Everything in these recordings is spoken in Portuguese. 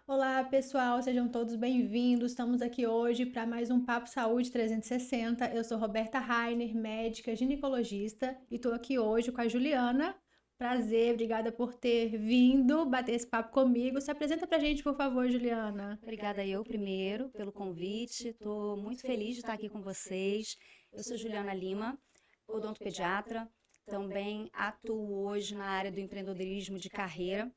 Olá, pessoal, sejam todos bem-vindos. Estamos aqui hoje para mais um Papo Saúde 360. Eu sou Roberta Rainer, médica ginecologista, e estou aqui hoje com a Juliana. Prazer, obrigada por ter vindo bater esse papo comigo. Se apresenta pra gente, por favor, Juliana. Obrigada eu primeiro pelo convite. Estou muito feliz de estar aqui com vocês. Eu sou Juliana Lima, odontopediatra. Também atuo hoje na área do empreendedorismo de carreira,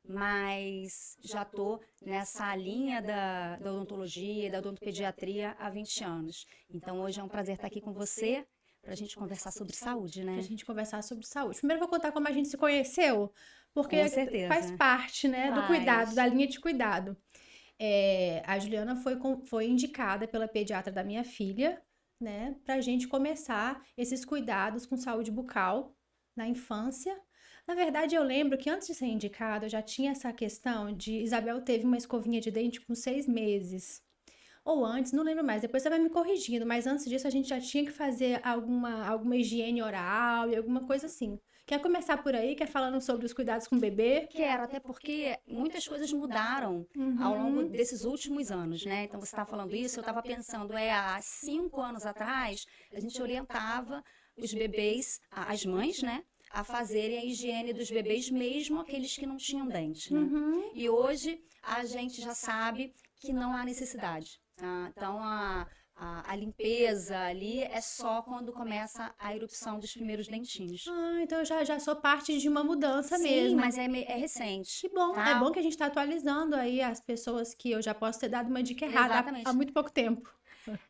mas já estou nessa linha da odontologia e da odontopediatria há 20 anos. Então hoje é um prazer estar aqui com você para a gente conversar sobre saúde, Pra né? gente conversar sobre saúde. Primeiro eu vou contar como a gente se conheceu, Com porque faz certeza. parte, né, do cuidado, da Faz. linha de cuidado. A Juliana foi indicada pela pediatra da minha filha, né, pra gente começar esses cuidados com saúde bucal na infância. Na verdade, eu lembro que antes de ser indicada, eu já tinha essa questão de Isabel teve uma escovinha de dente com 6 meses. Ou antes, não lembro mais, depois você vai me corrigindo, mas antes disso a gente já tinha que fazer alguma higiene oral e alguma coisa assim. Quer começar por aí? Quer falando sobre os cuidados com o bebê? Quero, até porque muitas coisas mudaram ao longo Uhum. desses últimos anos, né? Então, você está falando isso, eu estava pensando, há 5 anos atrás, a gente orientava os bebês, as mães, né? A fazerem a higiene dos bebês, mesmo aqueles que não tinham dente, né? Uhum. E hoje a gente já sabe que não há necessidade. Tá? Então, a limpeza ali é só quando começa a erupção dos primeiros dentinhos. Ah, então eu já sou parte de uma mudança Sim, mesmo. mas é recente, Que bom. É tá? bom que a gente está atualizando aí as pessoas que eu já posso ter dado uma dica errada há Exatamente. muito pouco tempo.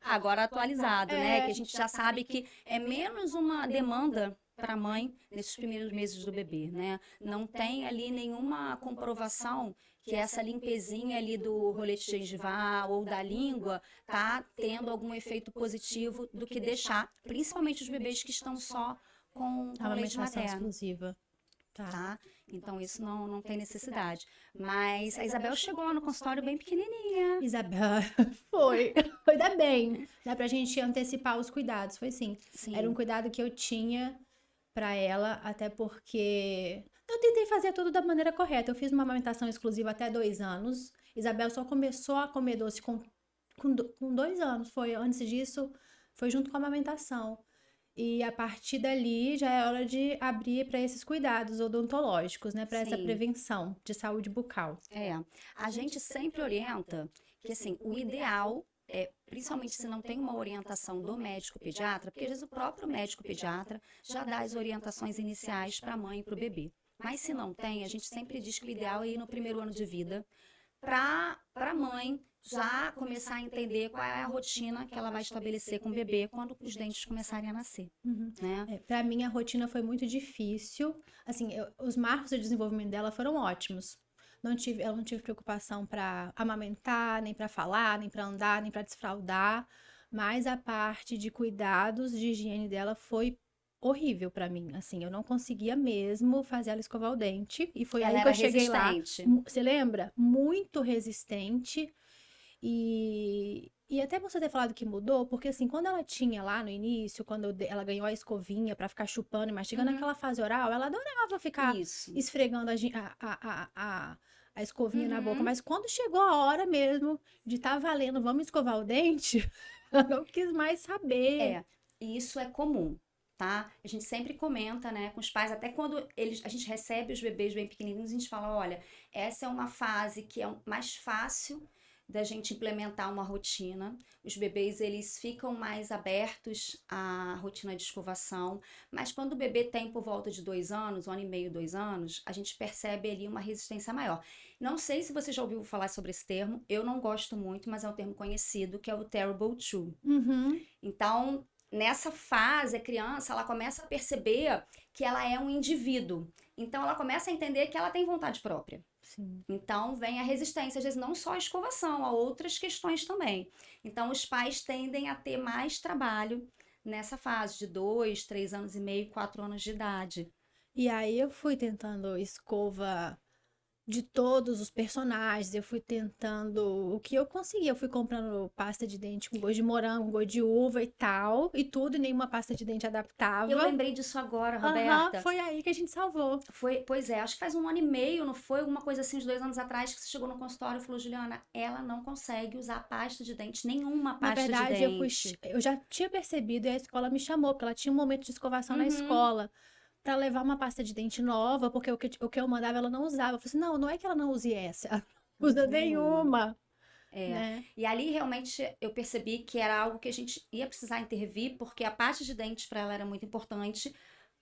Agora atualizado, né? Que a É. gente já sabe que é menos uma demanda para a mãe nesses primeiros meses do bebê, né? Não tem ali nenhuma comprovação que essa limpezinha ali do rolete gengival ou da língua tá tendo algum efeito positivo do que deixar, principalmente os bebês que estão só com leite Amamentação materno, exclusiva. Tá. tá? Então isso não tem necessidade. Mas a Isabel chegou lá no consultório bem pequenininha. Isabela, foi. Ainda bem. Dá pra gente antecipar os cuidados. Foi sim. Era um Sim, cuidado que eu tinha pra ela, até porque eu tentei fazer tudo da maneira correta. Eu fiz uma amamentação exclusiva até 2 anos. Isabel só começou a comer doce com 2 anos. Foi antes disso, foi junto com a amamentação. E a partir dali já é hora de abrir para esses cuidados odontológicos, né? Para essa sim. prevenção de saúde bucal. É, a gente sempre orienta que, assim, o ideal é, principalmente se não tem uma orientação do médico pediatra, porque às vezes o próprio médico pediatra já dá as orientações iniciais para a mãe e para o bebê. Mas se não tem, a gente sempre diz que o ideal é ir no primeiro ano de vida para a mãe já começar a entender qual é a rotina que ela vai estabelecer com o bebê quando os dentes começarem a nascer, Uhum. né? Para mim, a rotina foi muito difícil. Assim, os marcos de desenvolvimento dela foram ótimos. Eu não tive preocupação para amamentar, nem para falar, nem para andar, nem para desfraldar. Mas a parte de cuidados de higiene dela foi horrível para mim. Assim, eu não conseguia mesmo fazer ela escovar o dente. E foi Ela aí que era eu cheguei lá. resistente. Você lembra? Muito resistente. E até você ter falado que mudou, porque assim, quando ela tinha lá no início, quando ela ganhou a escovinha pra ficar chupando e mastigando Uhum. aquela fase oral, ela adorava ficar Isso. esfregando a escovinha na boca. Uhum. Mas quando chegou a hora mesmo de estar valendo, vamos escovar o dente, ela não quis mais saber. É, e isso é comum, tá? A gente sempre comenta, né, com os pais, até quando a gente recebe os bebês bem pequenininhos, a gente fala, olha, essa é uma fase que é mais fácil da gente implementar uma rotina. Os bebês, eles ficam mais abertos à rotina de escovação, mas quando o bebê tem por volta de 2 anos, 1 ano e meio, 2 anos, a gente percebe ali uma resistência maior. Não sei se você já ouviu falar sobre esse termo, eu não gosto muito, mas é um termo conhecido, que é o Terrible Two. Uhum, Então, nessa fase, a criança, ela começa a perceber que ela é um indivíduo. Então, ela começa a entender que ela tem vontade própria. sim. Então, vem a resistência, às vezes não só a escovação, há outras questões também. Então, os pais tendem a ter mais trabalho nessa fase de 2, 3 anos e meio, 4 anos de idade. E aí eu fui tentando escova de todos os personagens, eu fui tentando o que eu consegui. Eu fui comprando pasta de dente com gosto de morango, gosto de uva e tal, e tudo, e nenhuma pasta de dente adaptava. Eu lembrei disso agora, Aham, Roberta. foi aí que a gente salvou. Foi, pois é, acho que faz um ano e meio, não foi? Alguma coisa assim, uns 2 anos atrás, que você chegou no consultório e falou, Juliana, ela não consegue usar pasta de dente, nenhuma Na pasta de verdade, dente. eu já tinha percebido e a escola me chamou, porque ela tinha um momento de escovação na Uhum. escola, para levar uma pasta de dente nova, porque o que eu mandava ela não usava. Eu falei assim, não, não é que ela não use essa, ela não Não usa usa nenhuma. nenhuma, É. né? E ali realmente eu percebi que era algo que a gente ia precisar intervir, porque a pasta de dente para ela era muito importante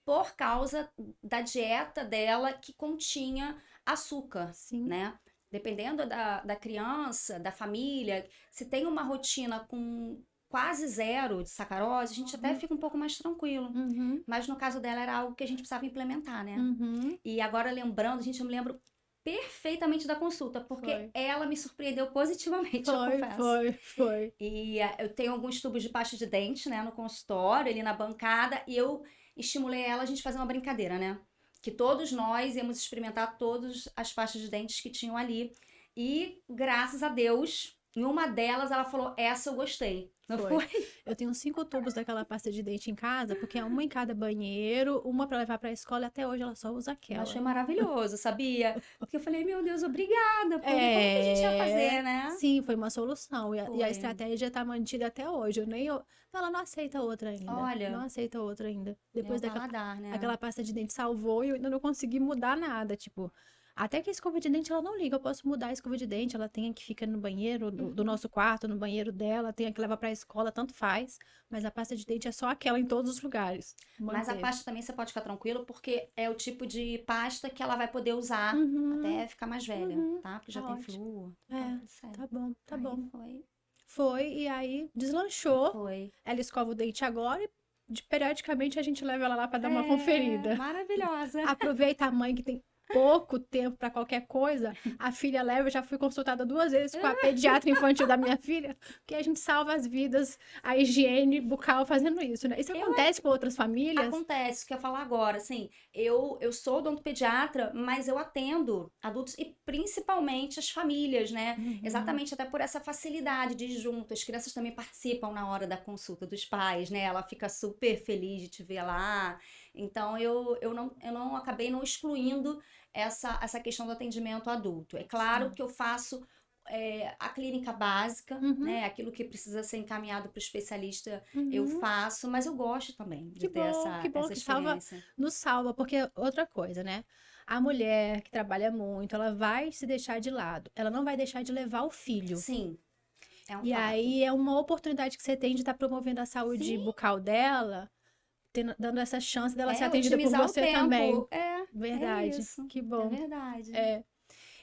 por causa da dieta dela que continha açúcar, Sim. né? Dependendo da criança, da família, se tem uma rotina com quase zero de sacarose, a gente até Uhum, fica um pouco mais tranquilo. uhum, Mas no caso dela era algo que a gente precisava implementar, né? uhum. E agora lembrando, gente, eu me lembro perfeitamente da consulta, porque Foi, ela me surpreendeu positivamente, eu foi, confesso. foi, foi. E eu tenho alguns tubos de pasta de dente, né, no consultório, ali na bancada, e eu estimulei ela a gente fazer uma brincadeira, né? Que todos nós íamos experimentar todas as pastas de dentes que tinham ali. E graças a Deus, em uma delas ela falou: Essa eu gostei. Não Foi. foi? Eu tenho 5 tubos daquela pasta de dente em casa, porque é uma em cada banheiro, uma para levar para a escola, e até hoje ela só usa Eu aquela. achei maravilhoso, sabia? Porque eu falei: Meu Deus, obrigada. Porque como que a gente ia fazer, É, né? sim, foi uma solução. E a Foi. estratégia está mantida até hoje. Eu nem, eu- Não, ela não aceita outra ainda. Não Olha, aceita outra ainda. é Depois o daquela paladar, né? aquela pasta de dente salvou e eu ainda não consegui mudar nada. Tipo, até que a escova de dente ela não liga. Eu posso mudar a escova de dente. Ela tem a que fica no banheiro do Uhum. nosso quarto, no banheiro dela, tem a que levar para a escola, tanto faz. Mas a pasta de dente é só aquela em todos os lugares. Mas a Manteve. pasta também você pode ficar tranquilo, porque é o tipo de pasta que ela vai poder usar Uhum, até ficar mais velha, uhum, tá? Porque já tá tem ótimo. flúor, tá É, tudo certo. tá bom, tá Aí bom. foi, Foi, e aí deslanchou. foi. Ela escova o dente agora e periodicamente a gente leva ela lá para dar uma É, conferida. maravilhosa. Aproveita a mãe que tem pouco tempo para qualquer coisa, a filha leva. Eu já fui consultada 2 vezes com a pediatra infantil da minha filha, porque a gente salva as vidas, a higiene bucal fazendo isso, né? Isso Eu acontece com outras famílias? Acontece, o que eu ia falar agora, assim, eu sou odontopediatra, mas eu atendo adultos e principalmente as famílias, né? Uhum, Exatamente até por essa facilidade de ir junto. As crianças também participam na hora da consulta dos pais, né? Ela fica super feliz de te ver lá. Então, eu não acabei não excluindo essa questão do atendimento adulto. É claro sim. que eu faço a clínica básica, Uhum, né? Aquilo que precisa ser encaminhado para o especialista eu uhum. faço, mas eu gosto também de ter Que essa, bom essa que salva, experiência. nos salva, porque outra coisa, né? A mulher que trabalha muito, ela vai se deixar de lado, ela não vai deixar de levar o filho. Sim, é um E fato. aí é uma oportunidade que você tem de estar promovendo a saúde Sim, bucal dela, dando essa chance dela ser atendida por otimizar o você também. tempo. É Verdade, isso. que É bom. verdade. É.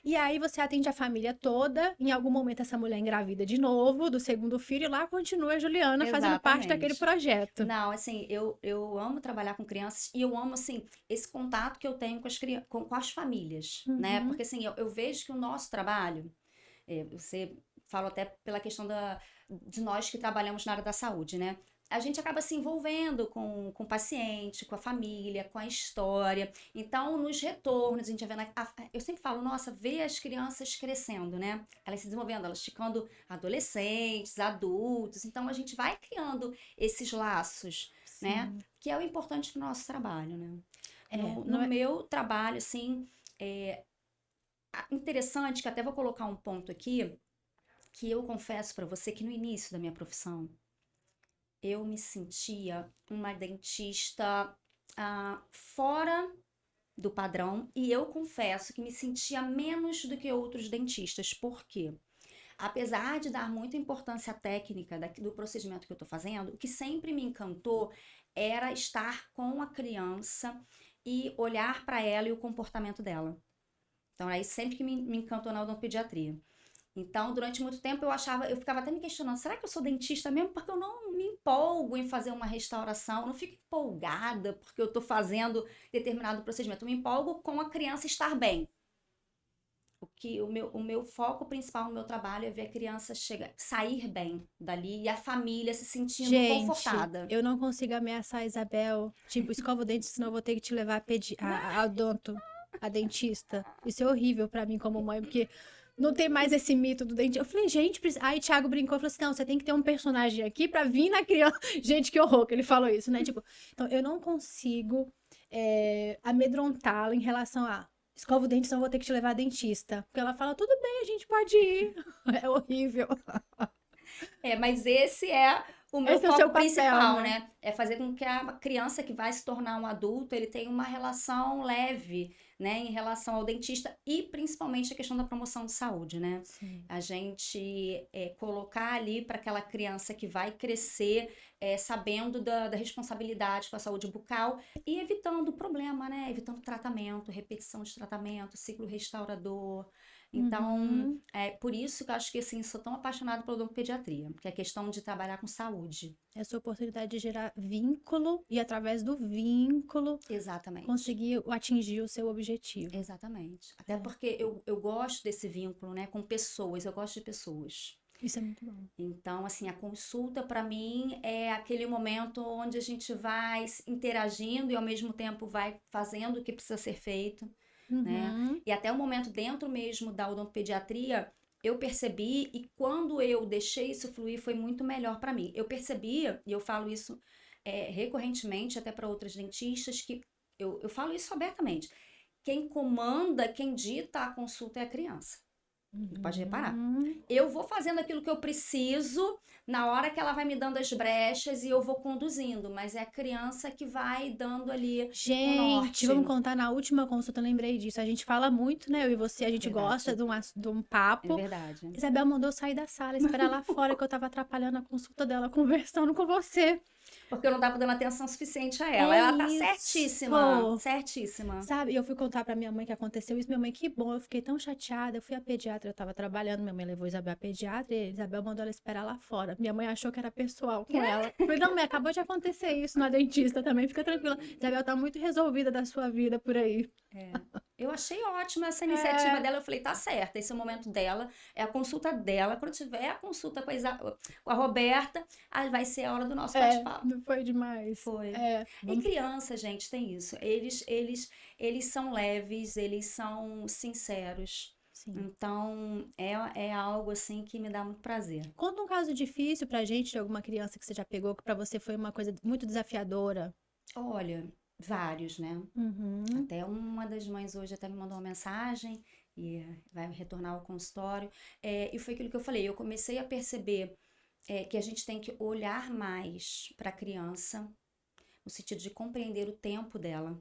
E aí você atende a família toda, em algum momento essa mulher engravida de novo, do segundo filho, e lá continua a Juliana fazendo parte daquele Exatamente. projeto. Não, assim, eu amo trabalhar com crianças e eu amo, assim, esse contato que eu tenho com as famílias, né? Uhum, Porque, assim, eu vejo que o nosso trabalho, você fala até pela questão de nós que trabalhamos na área da saúde, né? A gente acaba se envolvendo com o paciente, com a família, com a história. Então, nos retornos, a gente vai vendo. Eu sempre falo, nossa, ver as crianças crescendo, né? Elas se desenvolvendo, elas ficando adolescentes, adultos. Então, a gente vai criando esses laços, né? sim. Que é o importante do nosso trabalho, né? É, No não é. meu trabalho, assim, interessante, que até vou colocar um ponto aqui, que eu confesso pra você que no início da minha profissão, eu me sentia uma dentista fora do padrão e eu confesso que me sentia menos do que outros dentistas. Por quê? Apesar de dar muita importância técnica do procedimento que eu estou fazendo, o que sempre me encantou era estar com a criança e olhar para ela e o comportamento dela. Então, é isso sempre que me encantou na odontopediatria. Então, durante muito tempo eu ficava até me questionando, será que eu sou dentista mesmo? Porque eu não me empolgo em fazer uma restauração, eu não fico empolgada porque eu estou fazendo determinado procedimento. Eu me empolgo com a criança estar bem. O meu foco principal no meu trabalho é ver a criança sair bem dali e a família se sentindo Gente, confortada. eu não consigo ameaçar a Isabel. Tipo, escova o dente, senão eu vou ter que te levar a odonto. a dentista. Isso é horrível pra mim como mãe, porque não tem mais esse mito do dentista. Eu falei, gente, aí Thiago brincou e falou assim: não, você tem que ter um personagem aqui pra vir na criança. Gente, que horror que ele falou isso, né? Tipo, então eu não consigo amedrontá-la em relação a escova o dente, senão eu vou ter que te levar a dentista. Porque ela fala, tudo bem, a gente pode ir. É horrível. Mas esse é o meu Esse é o seu foco papel, principal, né? né? É fazer com que a criança que vai se tornar um adulto, ele tenha uma relação leve, né, em relação ao dentista e principalmente a questão da promoção de saúde, né? Sim. A gente colocar ali para aquela criança que vai crescer sabendo da responsabilidade com a saúde bucal e evitando o problema, né? Evitando tratamento, repetição de tratamento, ciclo restaurador. Então, Uhum. é por isso que eu acho que assim, sou tão apaixonada pela odontopediatria, que é a questão de trabalhar com saúde. É sua oportunidade de gerar vínculo e, através do vínculo, Exatamente. conseguir atingir o seu objetivo. Exatamente. Até É. porque eu gosto desse vínculo, né, com pessoas, eu gosto de pessoas. Isso é muito bom. Então, assim, a consulta para mim é aquele momento onde a gente vai interagindo e ao mesmo tempo vai fazendo o que precisa ser feito, né? Uhum. E até o momento dentro mesmo da odontopediatria, eu percebi e quando eu deixei isso fluir foi muito melhor para mim. Eu percebia, e eu falo isso recorrentemente até para outras dentistas, que eu falo isso abertamente. Quem comanda, quem dita a consulta é a criança. Pode reparar. Uhum. Eu vou fazendo aquilo que eu preciso, na hora que ela vai me dando as brechas e eu vou conduzindo, mas é a criança que vai dando ali o Gente, norte. vamos contar na última consulta, eu lembrei disso. A gente fala muito, né? Eu e você, a gente gosta Verdade. de um É papo. verdade. Isabel mandou eu sair da sala, esperar lá fora, que eu tava atrapalhando a consulta dela, conversando com você. Porque eu não tava dando atenção suficiente a ela. É Ela tá certíssima, isso! certíssima. Sabe, eu fui contar pra minha mãe que aconteceu isso. Minha mãe, que bom, eu fiquei tão chateada. Eu fui à pediatra, eu tava trabalhando. Minha mãe levou Isabel à pediatra e Isabel mandou ela esperar lá fora. Minha mãe achou que era pessoal com ela. Eu falei, não, mãe, acabou de acontecer isso na dentista também, fica tranquila. Isabel tá muito resolvida da sua vida por aí. É. Eu achei ótima essa iniciativa É, dela. Eu falei, tá certa, esse é o momento dela, é a consulta dela. Quando tiver a consulta com a Roberta, aí vai ser a hora do nosso bate-papo. não foi demais. Foi. É, E criança, gente, tem isso. Eles são leves, eles são sinceros. sim. Então, é algo assim que me dá muito prazer. Conta um caso difícil pra gente de alguma criança que você já pegou, que pra você foi uma coisa muito desafiadora. Olha, vários, né? Uhum. Até uma das mães hoje até me mandou uma mensagem e vai retornar ao consultório. E foi aquilo que eu falei, eu comecei a perceber que a gente tem que olhar mais para a criança, no sentido de compreender o tempo dela,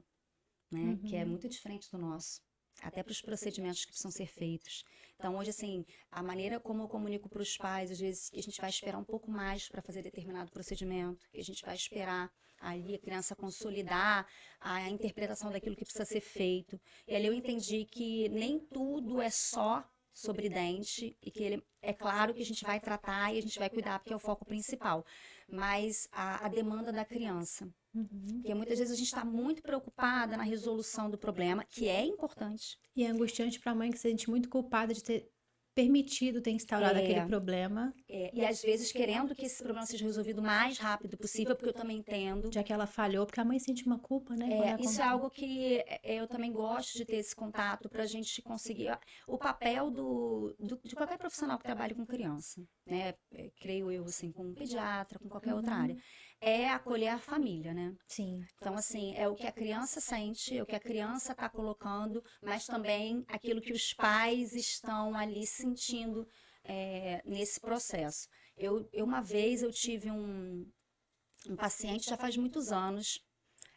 né? Que é Uhum. muito diferente do nosso. Até para os procedimentos que precisam ser feitos. Então, hoje, assim, a maneira como eu comunico para os pais, às vezes, a gente vai esperar um pouco mais para fazer determinado procedimento, a gente vai esperar ali a criança consolidar a interpretação daquilo que precisa ser feito. E ali eu entendi que nem tudo é só sobre dente e que é claro que a gente vai tratar e a gente vai cuidar porque é o foco principal, mas a demanda da criança. Uhum. Porque muitas vezes a gente está muito preocupada na resolução do problema, que é importante. E é angustiante pra mãe que se sente muito culpada de ter permitido ter instaurado aquele É, problema, e às vezes querendo que esse problema seja resolvido o mais rápido possível, porque eu também entendo. já que ela falhou, porque a mãe sente uma culpa, né? Quando Isso é acontece. algo que eu também gosto de ter esse contato para a gente conseguir. O papel de qualquer profissional que trabalhe com criança, né? Creio eu, assim, com um pediatra, com qualquer outra área, é acolher a família, né? Sim. Então, assim, é o que a criança sente, é o que a criança está colocando, mas também aquilo que os pais estão ali sentindo nesse processo. Uma vez eu tive um paciente, já faz muitos anos,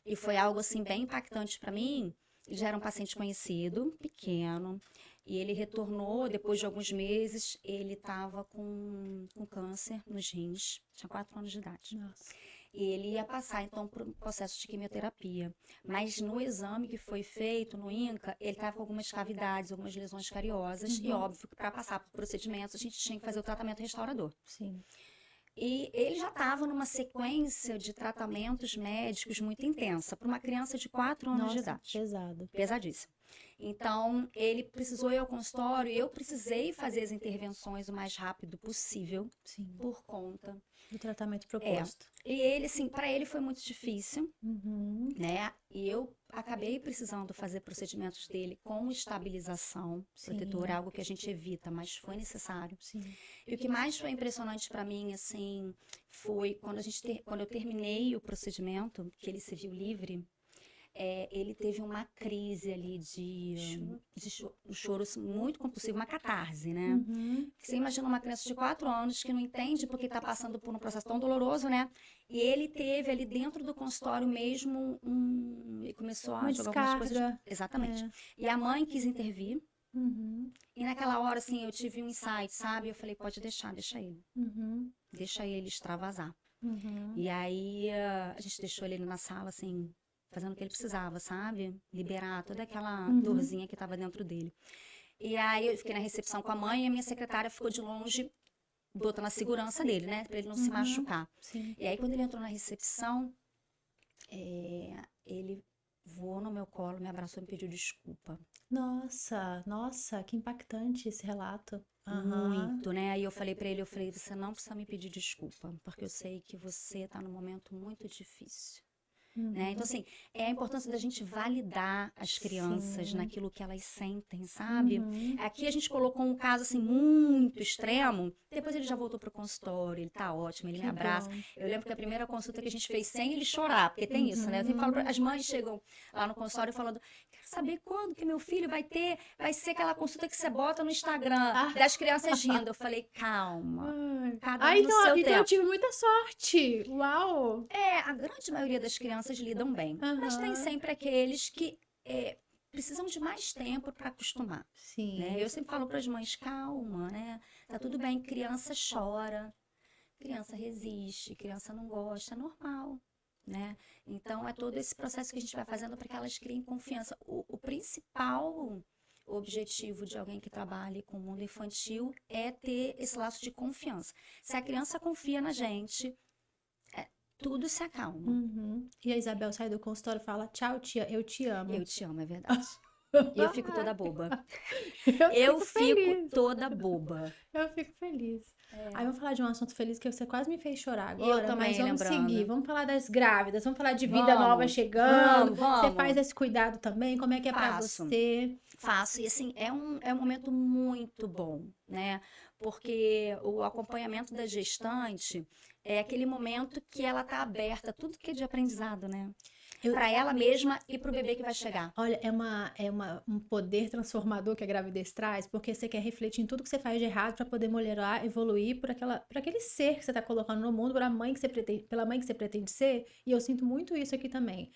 e foi algo assim bem impactante para mim. Ele já era um paciente conhecido, pequeno, e ele retornou depois de alguns meses. Ele estava com câncer nos rins, tinha 4 anos de idade. Nossa. E ele ia passar então por um processo de quimioterapia. Mas no exame que foi feito no INCA, ele estava com algumas cavidades, algumas lesões cariosas, e óbvio que para passar por procedimentos a gente tinha que fazer o tratamento restaurador. Sim. E ele já estava numa sequência de tratamentos médicos muito intensa para uma criança de 4 anos de Nossa, idade. pesado. Pesadíssimo. Então, ele precisou ir ao consultório, eu precisei fazer as intervenções o mais rápido possível, Sim. por conta. Do tratamento proposto. E ele, assim, para ele foi muito difícil, Uhum. né? E eu acabei precisando fazer procedimentos dele com estabilização protetora, Sim. algo que a gente evita, mas foi necessário. Sim. E o que mais foi impressionante para mim, assim, foi quando eu terminei o procedimento, que ele se viu livre, ele teve uma crise ali um choro assim, muito compulsivo, uma catarse, né? Uhum. Você imagina uma criança de 4 anos que não entende porque está passando por um processo tão doloroso, né? E ele teve ali dentro do consultório mesmo e começou a Uma jogar algumas coisas. descarga. Exatamente. É. E a mãe quis intervir. Uhum. E naquela hora, assim, eu tive um insight, sabe? Eu falei, pode deixar, deixa ele. Uhum. Deixa ele extravasar. Uhum. E aí a gente deixou ele na sala, assim, fazendo o que ele precisava, sabe? Liberar toda aquela dorzinha que estava dentro dele. E aí eu fiquei na recepção com a mãe e a minha secretária ficou de longe, botando a segurança dele, né? Pra ele não se machucar. Sim. E aí quando ele entrou na recepção, ele voou no meu colo, me abraçou e me pediu desculpa. Nossa, que impactante esse relato. Aham. Muito, né? Aí eu falei pra ele, você não precisa me pedir desculpa, porque eu sei que você tá num momento muito difícil. Né? Então, assim, é a importância da gente validar as crianças Sim. naquilo que elas sentem, sabe? Uhum. Aqui a gente colocou um caso, assim, muito extremo. Depois ele já voltou pro consultório, ele tá ótimo, ele me Que abraça. bom. Eu lembro que a primeira consulta que a gente fez sem ele chorar, porque tem isso, né? Eu sempre falo, as mães chegam lá no consultório falando, quero saber quando que meu filho vai ser aquela consulta que você bota no Instagram, das crianças rindo. Eu falei, calma, cada um no seu então eu tempo. tive muita sorte. Uau! A grande maioria das crianças lidam bem, mas tem sempre aqueles que precisam de mais tempo para acostumar. Sim. Né? Eu sempre falo para as mães, calma, né? Tá tudo bem, criança chora, criança resiste, criança não gosta, é normal. Né? Então, é todo esse processo que a gente vai fazendo para que elas criem confiança. O principal objetivo de alguém que trabalhe com o mundo infantil é ter esse laço de confiança. Se a criança confia na gente, tudo se acalma. Uhum. E a Isabel sai do consultório e fala, tchau, tia, eu te amo. Eu te amo, é verdade. E eu fico toda boba. Eu fico feliz. Toda boba. Eu fico feliz. Aí vamos falar de um assunto feliz que você quase me fez chorar Eu agora, também, mas vamos lembrando. seguir. Vamos falar das grávidas, vamos falar de vida nova chegando. Você faz esse cuidado também? Como é que é pra você? Faço. E assim, é um momento muito bom, né? Porque o acompanhamento da gestante é aquele momento que ela tá aberta, tudo que é de aprendizado, né? Para ela mesma e para o bebê que vai chegar. Olha, um poder transformador que a gravidez traz, porque você quer refletir em tudo que você faz de errado para poder melhorar, evoluir por aquele ser que você está colocando no mundo, pela mãe que você pretende ser. E eu sinto muito isso aqui também.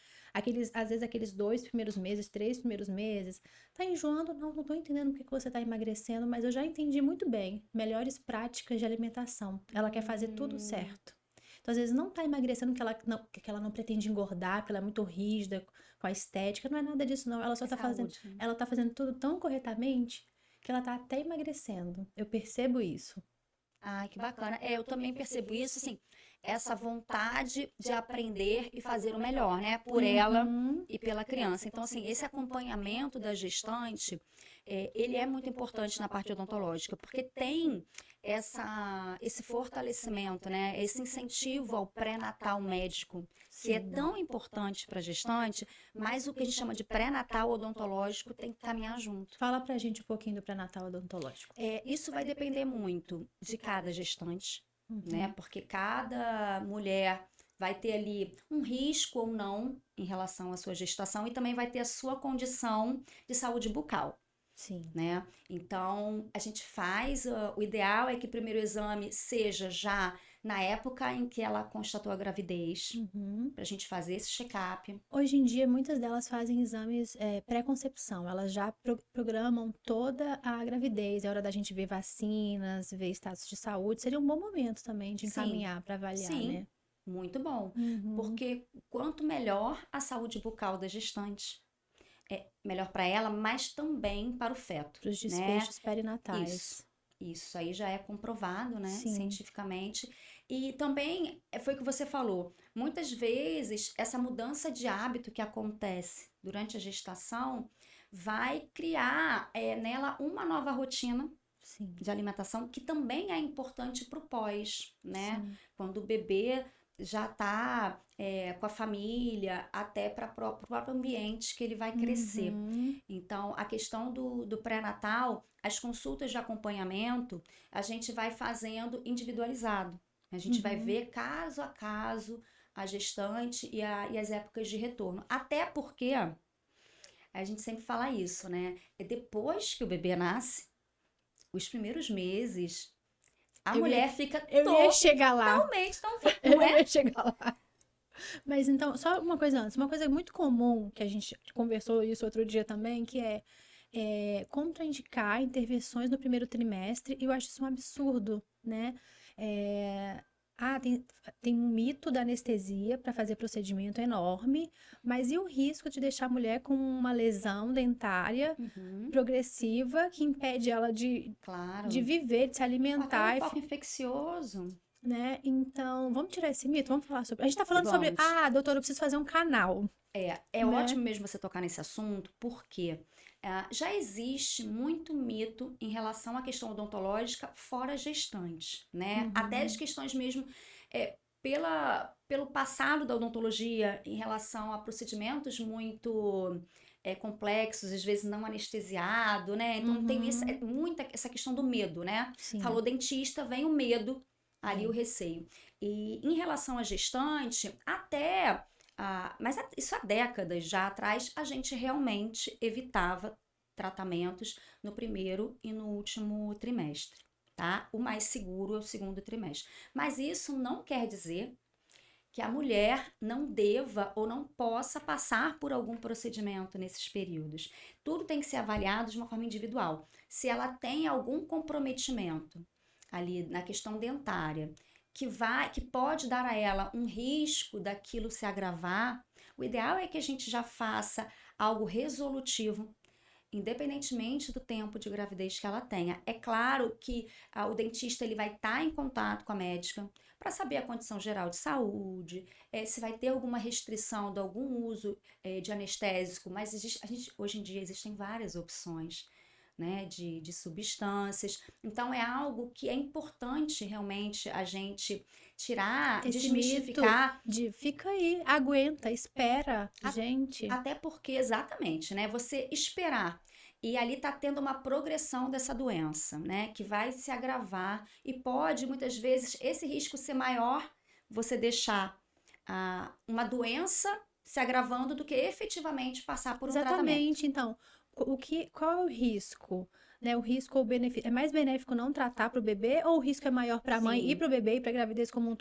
Às vezes aqueles 2 primeiros meses, 3 primeiros meses, tá enjoando? Não tô entendendo por que você tá emagrecendo, mas eu já entendi muito bem. Melhores práticas de alimentação. Ela quer fazer tudo certo. Então, às vezes, não tá emagrecendo porque ela não pretende engordar, porque ela é muito rígida com a estética. Não é nada disso, não. Ela só tá fazendo tudo tão corretamente que ela tá até emagrecendo. Eu percebo isso. Ai, que bacana. Eu também percebo isso, assim, essa vontade de aprender e fazer o melhor, né? Por ela e pela criança. Então, assim, esse acompanhamento da gestante, ele é muito importante na parte odontológica, porque tem esse fortalecimento, né? Esse incentivo ao pré-natal médico, que é tão importante para a gestante, mas o que a gente chama de pré-natal odontológico tem que caminhar junto. Fala pra gente um pouquinho do pré-natal odontológico. Isso vai depender muito de cada gestante, né? Porque cada mulher vai ter ali um risco ou não em relação à sua gestação e também vai ter a sua condição de saúde bucal. Sim. Né? Então, a gente faz, o ideal é que o primeiro exame seja já na época em que ela constatou a gravidez, pra gente fazer esse check-up. Hoje em dia, muitas delas fazem exames pré-concepção, elas já programam toda a gravidez, é hora da gente ver vacinas, ver status de saúde, seria um bom momento também de encaminhar para avaliar, né? Muito bom, porque quanto melhor a saúde bucal da gestante, melhor para ela, mas também para o feto. Para os desfechos perinatais. Isso aí já é comprovado, né, cientificamente. E também, foi o que você falou, muitas vezes essa mudança de hábito que acontece durante a gestação vai criar nela uma nova rotina Sim, de alimentação que também é importante para o pós, né? sim. Quando o bebê já está com a família, até para o próprio ambiente que ele vai crescer. Uhum, Então, a questão do pré-natal, as consultas de acompanhamento, a gente vai fazendo individualizado. A gente vai uhum. ver caso a caso a gestante e as épocas de retorno. Até porque a gente sempre fala isso, né? É depois que o bebê nasce, os primeiros meses, a Eu ia, mulher fica eu ia chegar lá. totalmente, tão, não Eu é? ia chegar lá. Mas então, só uma coisa antes, uma coisa muito comum que a gente conversou isso outro dia também, que é contraindicar intervenções no primeiro trimestre, e eu acho isso um absurdo, né? É, tem um mito da anestesia para fazer procedimento enorme, mas e o risco de deixar a mulher com uma lesão dentária Uhum, progressiva que impede ela de claro. viver, de se Ou até um alimentar, foco infeccioso. né? Então, vamos tirar esse mito, vamos falar sobre. A gente tá falando sobre, Vamos. doutora, eu preciso fazer um canal, É né? ótimo mesmo você tocar nesse assunto, porque já existe muito mito em relação à questão odontológica fora gestante, né? Até as Uhum, questões mesmo pelo passado da odontologia em relação a procedimentos muito complexos, às vezes não anestesiado, né? Então tem uhum, muita essa questão do medo, né? sim, Falou dentista, vem o medo, ali o vem. receio. E em relação à gestante, isso há décadas já atrás, a gente realmente evitava tratamentos no primeiro e no último trimestre, tá? O mais seguro é o segundo trimestre. Mas isso não quer dizer que a mulher não deva ou não possa passar por algum procedimento nesses períodos. Tudo tem que ser avaliado de uma forma individual. Se ela tem algum comprometimento ali na questão dentária, que pode dar a ela um risco daquilo se agravar, o ideal é que a gente já faça algo resolutivo, independentemente do tempo de gravidez que ela tenha. É claro que o dentista ele vai estar em contato com a médica para saber a condição geral de saúde, se vai ter alguma restrição de algum uso de anestésico, mas hoje em dia existem várias opções, né, de substâncias. Então é algo que é importante realmente a gente tirar, Esse mito desmistificar. de fica aí, aguenta, espera, gente. Até porque, exatamente, né? Você esperar e ali tá tendo uma progressão dessa doença, né? Que vai se agravar e pode, muitas vezes, esse risco ser maior, você deixar uma doença se agravando do que efetivamente passar por um tratamento. Exatamente. Então, qual é o risco? Né, o risco ou o benefício é mais benéfico não tratar para o bebê ou o risco é maior para a mãe e Sim, para o bebê e para a gravidez como um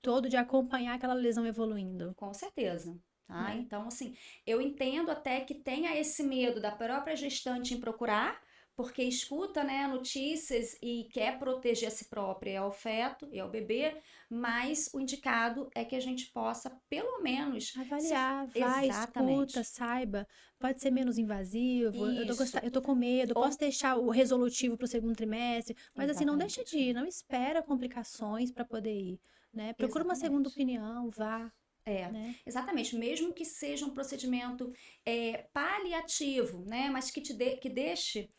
todo de acompanhar aquela lesão evoluindo, com certeza. Tá? né? Então, assim, eu entendo até que tenha esse medo da própria gestante em procurar, porque escuta, né, notícias e quer proteger a si própria e ao feto e ao bebê, mas o indicado é que a gente possa, pelo menos, se... Avaliar, vai, escuta, Exatamente. saiba. Pode ser menos invasivo. Isso. Eu tô com medo. Posso Ou... deixar o resolutivo para o segundo trimestre, mas assim, não deixa de Exatamente. ir, não espera complicações para poder ir, né? Procura uma segunda Exatamente. opinião, vá, É, né? exatamente. Mesmo que seja um procedimento paliativo, né? Mas que deixe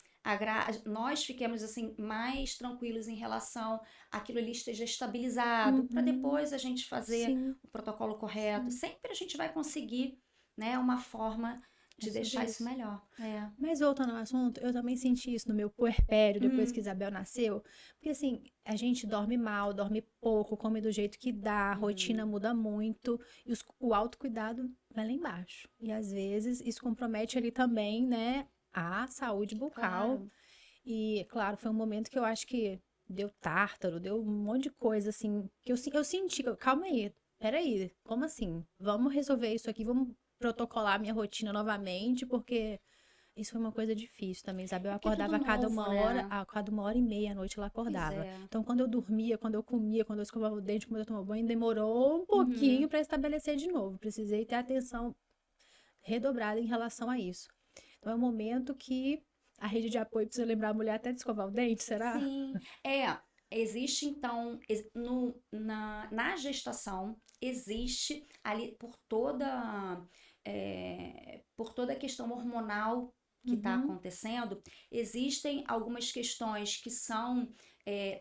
nós fiquemos assim mais tranquilos em relação àquilo ali esteja estabilizado, para Uhum, depois a gente fazer sim, o protocolo correto. sim, Sempre a gente vai conseguir, né, uma forma é de sobre deixar isso isso. melhor. É. Mas voltando ao assunto, eu também senti isso no meu puerpério depois que Hum, Isabel nasceu. Porque assim, a gente dorme mal, dorme pouco, come do jeito que dá, a rotina uhum, muda muito e o autocuidado vai lá embaixo. E às vezes isso compromete ali também, né, a saúde bucal. claro. E, claro, foi um momento que eu acho que deu tártaro, deu um monte de coisa assim, que eu senti, calma aí, peraí, como assim? Vamos resolver isso aqui, vamos protocolar a minha rotina novamente, porque isso foi uma coisa difícil também, Isabel. É Eu porque é tudo acordava novo, né? a cada 1h30 à noite ela Pois acordava. é. Então, quando eu dormia, quando eu comia, quando eu escovava o dente, quando eu tomava banho, demorou um Uhum. pouquinho para estabelecer de novo. Precisei ter atenção redobrada em relação a isso. Então, é um momento que a rede de apoio precisa lembrar a mulher até de escovar o dente, será? Sim, existe então, na gestação, existe ali por toda a questão hormonal que está acontecendo, existem algumas questões que são,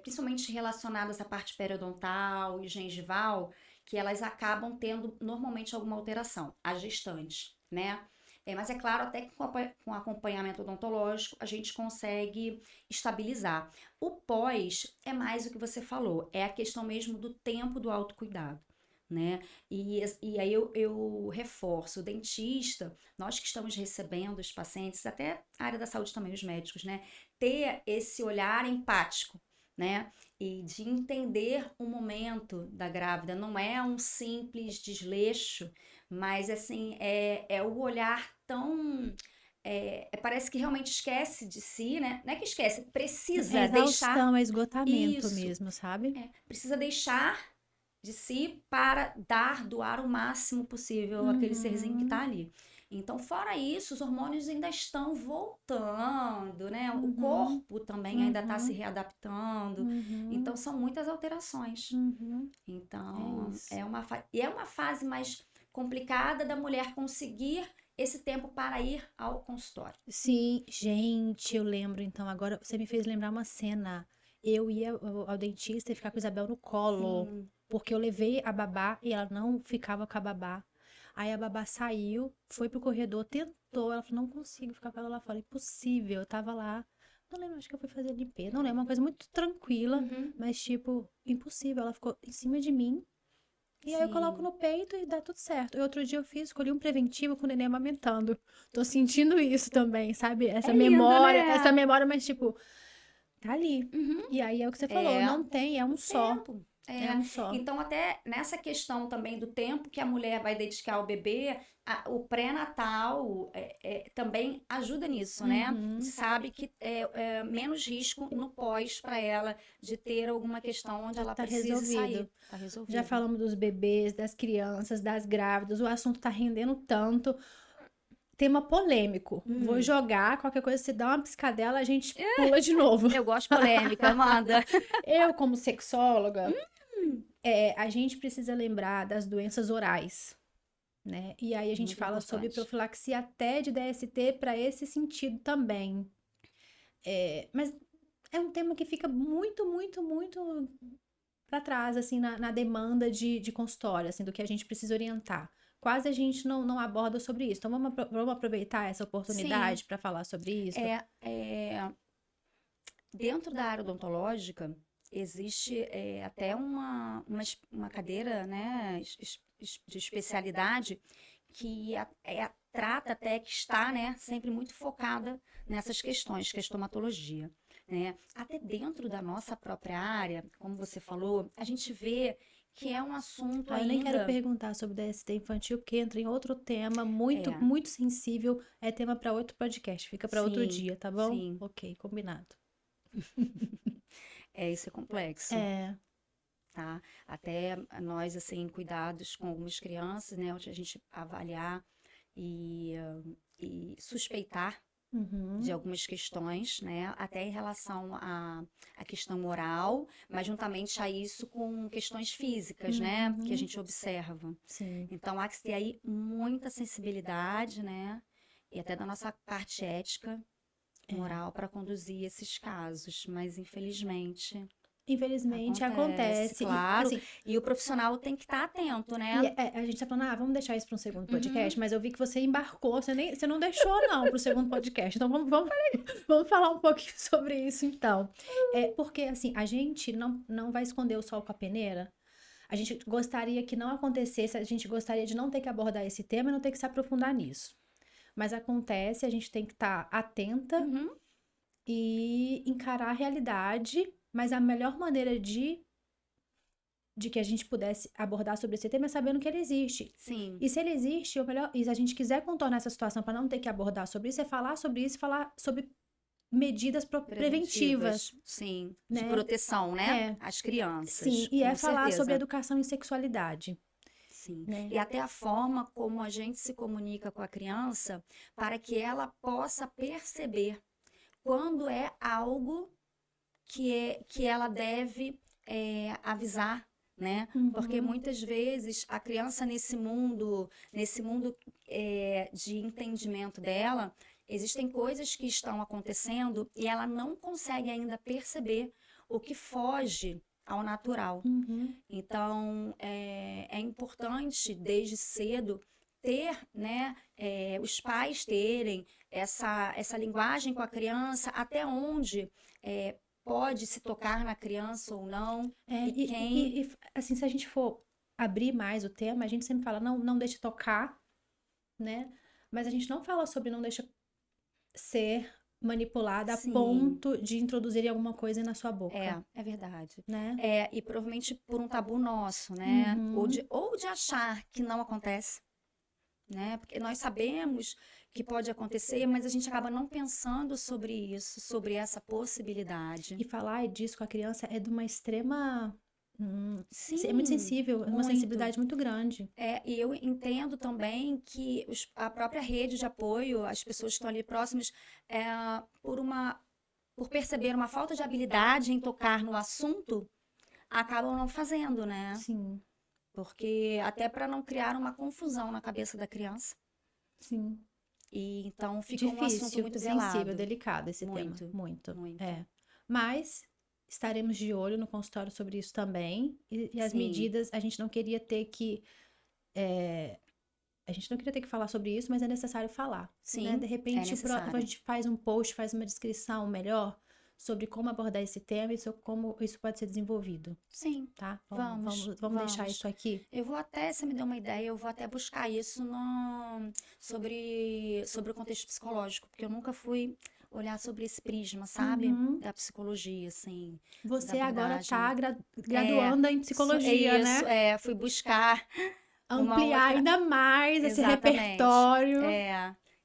principalmente relacionadas à parte periodontal e gengival, que elas acabam tendo normalmente alguma alteração, as gestantes, né? Mas é claro, até que com acompanhamento odontológico a gente consegue estabilizar. O pós é mais o que você falou, é a questão mesmo do tempo do autocuidado, né? E aí eu reforço, o dentista, nós que estamos recebendo os pacientes, até a área da saúde também, os médicos, né? Ter esse olhar empático, né? E de entender o momento da grávida, não é um simples desleixo, mas assim, é o olhar tão. Parece que realmente esquece de si, né? Não é que esquece, É precisa deixar exaustão, é esgotamento isso. mesmo, sabe? Precisa deixar de si para doar o máximo possível àquele serzinho que tá Uhum, ali. Então, fora isso, os hormônios ainda estão voltando, né? O uhum, corpo também ainda está se uhum, readaptando. Então, uhum, são muitas alterações. uhum. É Então, isso. e é uma fase mais complicada da mulher conseguir esse tempo para ir ao consultório. Sim, gente, eu lembro então. Agora você me fez lembrar uma cena. Eu ia ao dentista e ficar com a Isabel no colo, Sim. porque eu levei a babá e ela não ficava com a babá. Aí a babá saiu, foi pro corredor, tentou. Ela falou: não consigo ficar com ela lá fora. Impossível. Eu tava lá. Não lembro, acho que eu fui fazer limpeza. Não lembro, uma coisa muito tranquila, Uhum. mas tipo, impossível. Ela ficou em cima de mim. E aí eu coloco Sim. no peito e dá tudo certo. E outro dia eu fiz, escolhi um preventivo com o neném amamentando. Tô sentindo isso também, sabe? É lindo, Essa né? memória, mas tipo, tá ali. Uhum. E aí é o que você falou, É. não tem, é um O só. tempo. É um só. Então, até nessa questão também do tempo que a mulher vai dedicar ao bebê, o pré-natal também ajuda nisso, né? A gente Uhum. sabe que é menos risco no pós para ela de ter alguma questão onde ela Tá precise resolvido. sair. Tá Já resolvido. falamos dos bebês, das crianças, das grávidas, o assunto tá rendendo tanto. Tema polêmico. Vou Hum. jogar, qualquer coisa, se dá uma piscadela, a gente pula de novo. Eu gosto de polêmica, Amanda. Eu, como sexóloga, Hum. a gente precisa lembrar das doenças orais, né? E aí a gente Muito fala sobre importante. profilaxia até de DST para esse sentido também. Mas é um tema que fica muito, muito, muito para trás, assim, na demanda de consultório, assim, do que a gente precisa orientar. Quase a gente não aborda sobre isso. Então, vamos aproveitar essa Sim, oportunidade para falar sobre isso? dentro da área odontológica, existe até uma cadeira, né, de especialidade que trata até que está, né, sempre muito focada nessas questões, que é a estomatologia, né? Até dentro da nossa própria área, como você falou, a gente vê que é um assunto Ah, eu nem quero ainda. perguntar sobre DST infantil, porque entra em outro tema muito, É, muito sensível. É tema para outro podcast. Fica para outro sim, dia, tá bom? sim, Ok, combinado. isso é complexo. É. Tá? Até nós, assim, cuidados com algumas crianças, né, onde a gente avaliar e, e suspeitar de Uhum. algumas questões, né, até em relação à questão oral, mas juntamente a isso com questões físicas, né, que a Uhum. gente observa. Sim. Então, há que ter aí muita sensibilidade, né, e até da nossa parte ética, É. moral, para conduzir esses casos, mas infelizmente Infelizmente acontece, acontece. E claro, assim, e o profissional tem que estar atento, e né? a gente tá falando, vamos deixar isso para um segundo Uhum. podcast, mas eu vi que você embarcou, você não deixou não para o segundo podcast. Então vamos falar um pouquinho sobre isso então. Porque assim, a gente não vai esconder o sol com a peneira. A gente gostaria que não acontecesse, a gente gostaria de não ter que abordar esse tema e não ter que se aprofundar nisso. Mas acontece, a gente tem que estar atenta Uhum. e encarar a realidade, mas a melhor maneira de que a gente pudesse abordar sobre esse tema é sabendo que ele existe. Sim, E se ele existe, o melhor, e se a gente quiser contornar essa situação para não ter que abordar sobre isso, é falar sobre isso, falar sobre medidas preventivas, preventivas, sim, de né? proteção, né? É, Às sim, crianças, e é com falar sobre certeza. educação em sexualidade, Sim. né? E até a forma como a gente se comunica com a criança para que ela possa perceber quando é algo que ela deve avisar, né? Porque Uhum, muitas vezes a criança nesse mundo de entendimento dela, existem coisas que estão acontecendo e ela não consegue ainda perceber o que foge ao natural. Uhum. Então, é importante, desde cedo, ter, né, os pais terem essa linguagem com a criança, até onde pode se tocar na criança ou não, É, e quem. assim, se a gente for abrir mais o tema, a gente sempre fala, não, não deixa tocar, né? Mas a gente não fala sobre não deixa ser manipulada a Sim, ponto de introduzir alguma coisa na sua boca, é verdade. né? E provavelmente por um tabu nosso, né? Uhum. Ou de achar que não acontece, né? Porque nós sabemos que pode acontecer, mas a gente acaba não pensando sobre isso, sobre essa possibilidade. E falar disso com a criança é de uma extrema. É muito Sim, sensível, é uma muito. sensibilidade muito grande. E eu entendo também que a própria rede de apoio, as pessoas que estão ali próximas, é, por perceber uma falta de habilidade em tocar no assunto, acabam não fazendo, né? Sim, Porque até para não criar uma confusão na cabeça da criança. sim. E então fica um assunto Difícil, muito sensível, velado. delicado esse tema. Muito, Muito. muito. É. Mas estaremos de olho no consultório sobre isso também. E as Sim, medidas, a gente não queria ter que. A gente não queria ter que falar sobre isso, mas é necessário falar, né? De sim, é repente, a necessário. gente faz um post, faz uma descrição melhor sobre como abordar esse tema e sobre como isso pode ser desenvolvido, Sim, tá? vamos, Vamos deixar isso vamos. aqui. Eu vou até, você me deu uma ideia, eu vou até buscar isso sobre o contexto psicológico, porque eu nunca fui olhar sobre esse prisma, sabe? Uhum. Da psicologia, assim, da Você agora tá abordagem. É, graduanda em é psicologia, isso, né? fui buscar uma Ampliar outra. ainda mais esse Exatamente. repertório.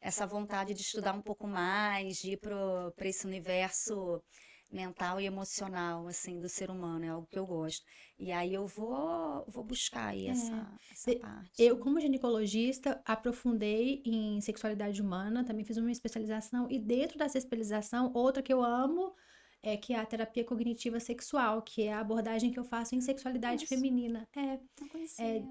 Essa vontade de estudar um pouco mais, de ir para esse universo mental e emocional, assim, do ser humano, é algo que eu gosto. E aí eu vou buscar aí É. essa parte. Eu, como ginecologista, aprofundei em sexualidade humana, também fiz uma especialização, e dentro dessa especialização, outra que eu amo é que é a terapia cognitiva sexual, que é a abordagem que eu faço em Não sexualidade conheço, feminina. não conhecia.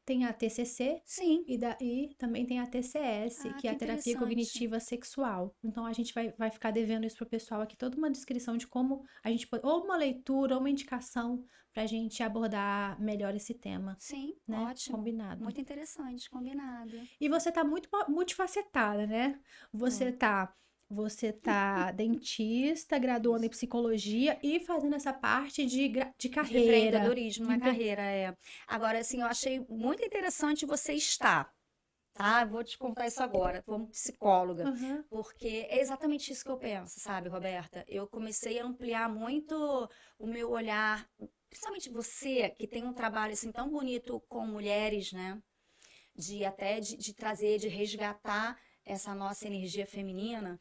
Tem a TCC Sim. e também tem a TCS, Ah, que é que a terapia interessante. cognitiva sexual. Então a gente vai ficar devendo isso pro pessoal aqui, toda uma descrição de como a gente pode, ou uma leitura, ou uma indicação para a gente abordar melhor esse tema, Sim, né? ótimo. Combinado. Muito interessante, combinado. E você tá muito multifacetada, né? Tô. Você tá, você tá dentista, graduando em Isso. psicologia e fazendo essa parte de De carreira. empreendedorismo na carreira, é. Agora, assim, eu achei muito interessante você estar, tá? Vou te contar isso agora, como psicóloga, Aham. porque é exatamente isso que eu penso, sabe, Roberta? Eu comecei a ampliar muito o meu olhar, principalmente você, que tem um trabalho assim tão bonito com mulheres, né? De trazer, de resgatar essa nossa energia feminina,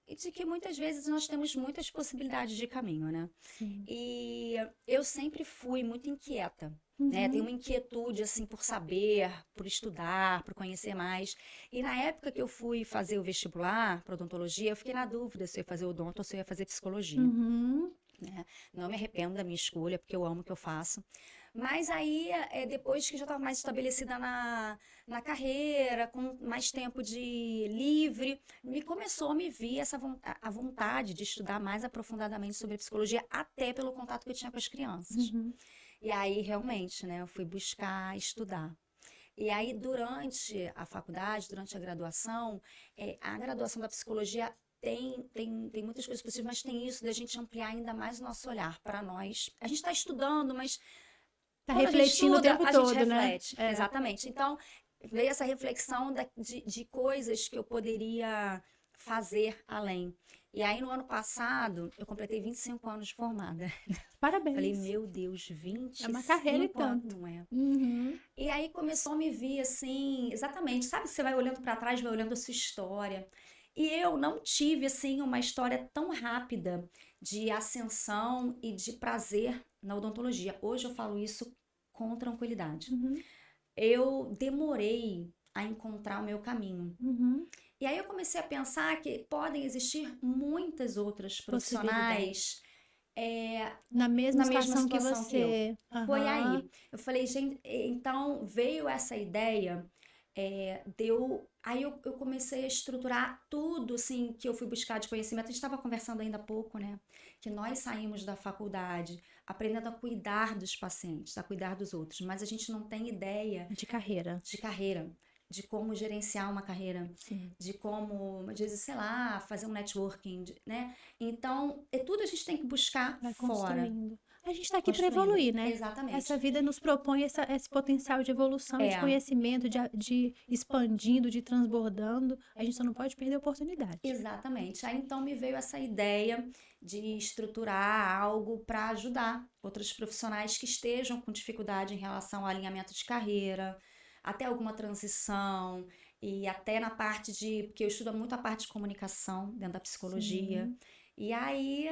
e de que muitas vezes nós temos muitas possibilidades de caminho, né? Sim. E eu sempre fui muito inquieta, né? Tenho Uhum. uma inquietude assim por saber, por estudar, por conhecer mais. E na época que eu fui fazer o vestibular para odontologia, eu fiquei na dúvida se eu ia fazer odonto ou se eu ia fazer psicologia, Uhum. né? Não me arrependo da minha escolha, porque eu amo o que eu faço. Mas aí, depois que já estava mais estabelecida na carreira, com mais tempo de livre, me começou a me vir a vontade de estudar mais aprofundadamente sobre psicologia, até pelo contato que eu tinha com as crianças. Uhum. E aí, realmente, né, eu fui buscar estudar. E aí, durante a faculdade, durante a graduação da psicologia tem muitas coisas possíveis, mas tem isso da gente ampliar ainda mais o nosso olhar para nós. A gente está estudando, mas Tá quando a gente refletindo o estuda, tempo a gente todo, né? reflete. Exatamente. Então, veio essa reflexão de coisas que eu poderia fazer além. E aí, no ano passado, eu completei 25 anos de formada. Falei, Parabéns. meu Deus, É uma carreira e 25 anos, tanto. não é? Uhum. E aí começou a me vir assim, exatamente, sabe que você vai olhando para trás, vai olhando a sua história. E eu não tive assim uma história tão rápida de ascensão e de prazer na odontologia. Hoje eu falo isso com tranquilidade. Uhum. Eu demorei a encontrar o meu caminho. Uhum. E aí eu comecei a pensar que podem existir muitas outras Possibilidades. profissionais é, Na mesma na mesma situação que situação que eu. você. Foi Aham. aí. Eu falei, gente, então veio essa ideia, Aí eu comecei a estruturar tudo, assim, que eu fui buscar de conhecimento. A gente estava conversando ainda há pouco, né? Que nós saímos da faculdade aprendendo a cuidar dos pacientes, a cuidar dos outros, mas a gente não tem ideia De carreira. de carreira, de como gerenciar uma carreira, Sim. de como, às vezes, sei lá, fazer um networking, né? Então, é tudo a gente tem que buscar Vai fora, construindo. A gente está aqui para construindo. evoluir, né? Essa Exatamente. vida nos propõe esse potencial de evolução e de É, conhecimento, de expandindo, de transbordando. A gente só não pode perder a oportunidade. exatamente. Aí então me veio essa ideia de estruturar algo para ajudar outros profissionais que estejam com dificuldade em relação ao alinhamento de carreira, até alguma transição, e até na parte de, porque eu estudo muito a parte de comunicação dentro da psicologia. Sim. E aí,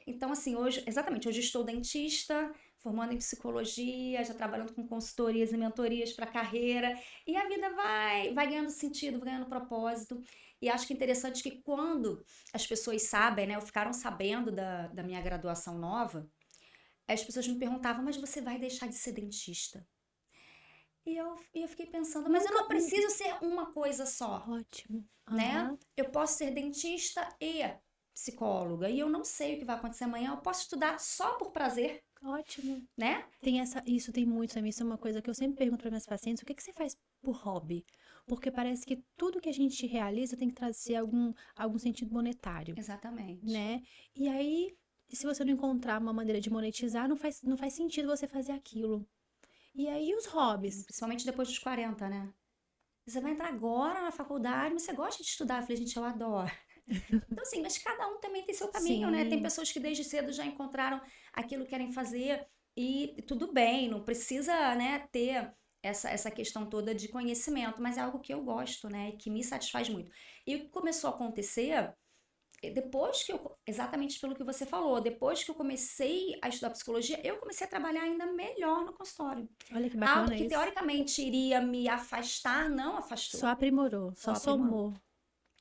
então assim, hoje, exatamente, hoje estou dentista, formando em psicologia, já trabalhando com consultorias e mentorias para carreira, e a vida vai ganhando sentido, vai ganhando propósito. E acho que é interessante que quando as pessoas sabem, né, ou ficaram sabendo da minha graduação nova, as pessoas me perguntavam, mas você vai deixar de ser dentista? E eu fiquei pensando, mas eu Nunca. não preciso ser uma coisa só, Ótimo. né? Aham. Eu posso ser dentista e psicóloga, e eu não sei o que vai acontecer amanhã, eu posso estudar só por prazer, Ótimo. né? Isso tem muito também, isso é uma coisa que eu sempre pergunto para minhas pacientes, o que você faz por hobby? Porque parece que tudo que a gente realiza tem que trazer algum sentido monetário, Exatamente. né? E aí, se você não encontrar uma maneira de monetizar, não faz sentido você fazer aquilo. E aí, os hobbies? Principalmente depois dos 40, né? Você vai entrar agora na faculdade, mas você gosta de estudar? Eu falei, gente, eu adoro. Então, assim, mas cada um também tem seu caminho, né? Tem Sim, pessoas que desde cedo já encontraram aquilo que querem fazer e tudo bem, não precisa, né, ter essa questão toda de conhecimento, mas é algo que eu gosto, né, e que me satisfaz muito. E o que começou a acontecer, depois que eu, exatamente pelo que você falou, depois que eu comecei a estudar psicologia, eu comecei a trabalhar ainda melhor no consultório. olha que Algo bacana que isso. teoricamente iria me afastar, não Só afastou, aprimorou, só só aprimorou. somou.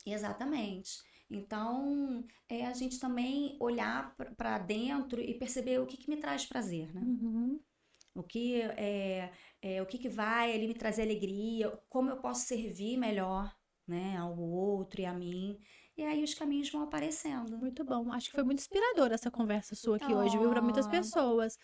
Exatamente. Então, a gente também olhar para dentro e perceber o que que me traz prazer, né? Uhum. O que que vai ali me trazer alegria, como eu posso servir melhor, né, ao outro e a mim. E aí os caminhos vão aparecendo. Muito bom. Acho que foi muito inspiradora essa conversa sua aqui hoje, viu? Para muitas Oh, pessoas.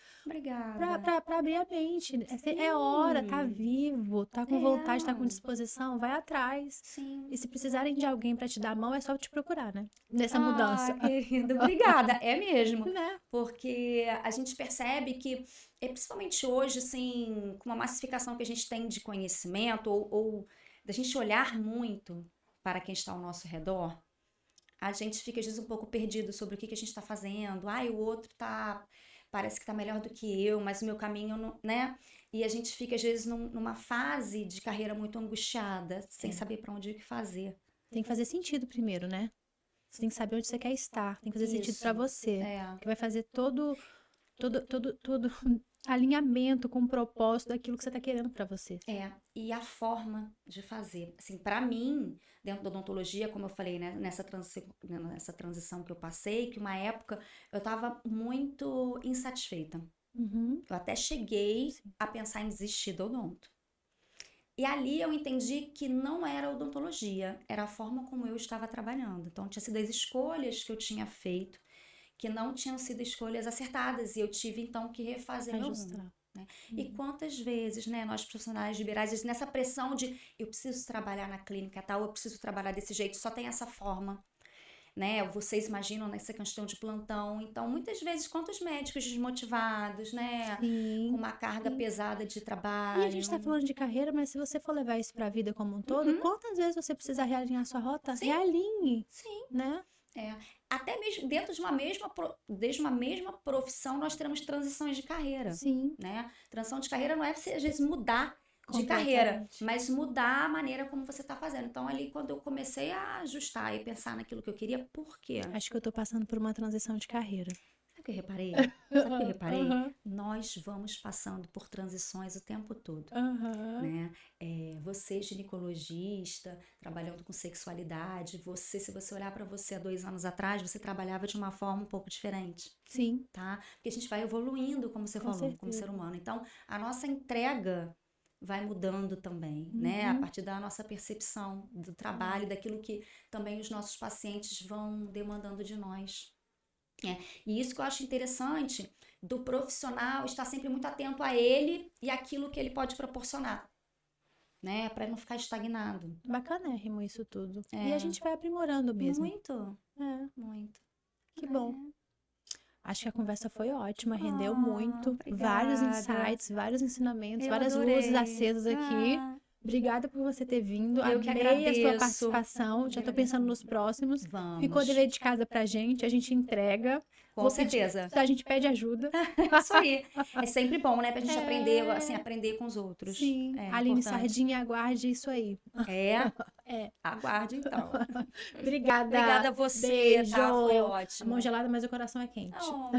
Pra, obrigada. pra, pra abrir a mente. É hora, tá Sim, vivo, tá com vontade, tá com é, disposição, vai atrás. E sim. se precisarem de alguém pra te dar a mão, é só te procurar, né? Nessa Ah, mudança. querida, obrigada. É mesmo. Né? Porque a gente percebe que, principalmente hoje, assim, com uma massificação que a gente tem de conhecimento, ou da gente olhar muito para quem está ao nosso redor, a gente fica, às vezes, um pouco perdido sobre o que que a gente está fazendo. Ai, o outro tá, parece que tá melhor do que eu, mas o meu caminho não, né? E a gente fica, às vezes, numa fase de carreira muito angustiada, sem É. saber para onde ir o que fazer. Tem que fazer sentido primeiro, né? Você tem que saber onde você quer estar. Tem que fazer sentido pra Isso. você. É. Que vai fazer todo alinhamento com o propósito daquilo que você tá querendo pra você. E a forma de fazer. Assim, para mim, dentro da odontologia, como eu falei, né, nessa transição que eu passei, que uma época eu estava muito insatisfeita. Uhum. Eu até cheguei Sim. a pensar em desistir do odonto. E ali eu entendi que não era a odontologia, era a forma como eu estava trabalhando. Então, tinha sido as escolhas que eu tinha feito que não tinham sido escolhas acertadas e eu tive então que refazer meu rumo. Ajustar. Né? E Uhum. quantas vezes, né, nós profissionais liberais, às vezes, nessa pressão de eu preciso trabalhar na clínica tal, eu preciso trabalhar desse jeito, só tem essa forma, né? Vocês imaginam nessa questão de plantão, então muitas vezes quantos médicos desmotivados, né, com Sim. uma carga Sim. pesada de E a gente tá trabalho. falando de carreira, mas se você for levar isso pra vida como um todo, Uhum, quantas vezes você precisa realinhar sua rota? sim, Realinhe, sim. né? É. Até mesmo dentro de uma mesma profissão, nós teremos transições de carreira, Sim, né? Transição de carreira não é você, às vezes, mudar de carreira, completamente. mas mudar a maneira como você está fazendo. Então, ali, quando eu comecei a ajustar e pensar naquilo que eu queria, por quê? Acho que eu tô passando por uma transição de carreira. Sabe o que eu reparei? Sabe o que eu reparei? Aham, Nós vamos passando por transições o tempo todo. aham. Né? Você ginecologista, trabalhando com sexualidade, se você olhar para você há 2 anos atrás, você trabalhava de uma forma um pouco diferente, Sim, tá? Porque a gente vai evoluindo, como você com falou, como certeza. ser humano. Então, a nossa entrega vai mudando também, né? A Uhum. partir da nossa percepção do trabalho, daquilo que também os nossos pacientes vão demandando de nós. E isso que eu acho interessante do profissional estar sempre muito atento a ele e aquilo que ele pode proporcionar, né? Para não ficar estagnado. Bacanérrimo isso tudo. E a gente vai aprimorando mesmo. Muito, É, muito. que bom. Acho que a conversa foi ótima, rendeu Ah, muito. Vários obrigada. insights, vários ensinamentos, Eu várias luzes adorei. acesas aqui. Ah, Obrigada por você ter vindo. eu que Amei a sua agradeço. participação. Já tô pensando nos próximos. Ficou Vamos. dever de casa pra gente, a gente entrega. Com Vou pedir- certeza. a gente pede ajuda. Isso aí. É sempre bom, né? Pra gente aprender, assim, É, aprender com os outros. sim. É Aline importante. Sardinha, aguarde isso aí. É? É. Aguarde então. Obrigada. Obrigada a você, Beijo. tá? Foi A ótimo. mão gelada, mas o coração é quente. Oh.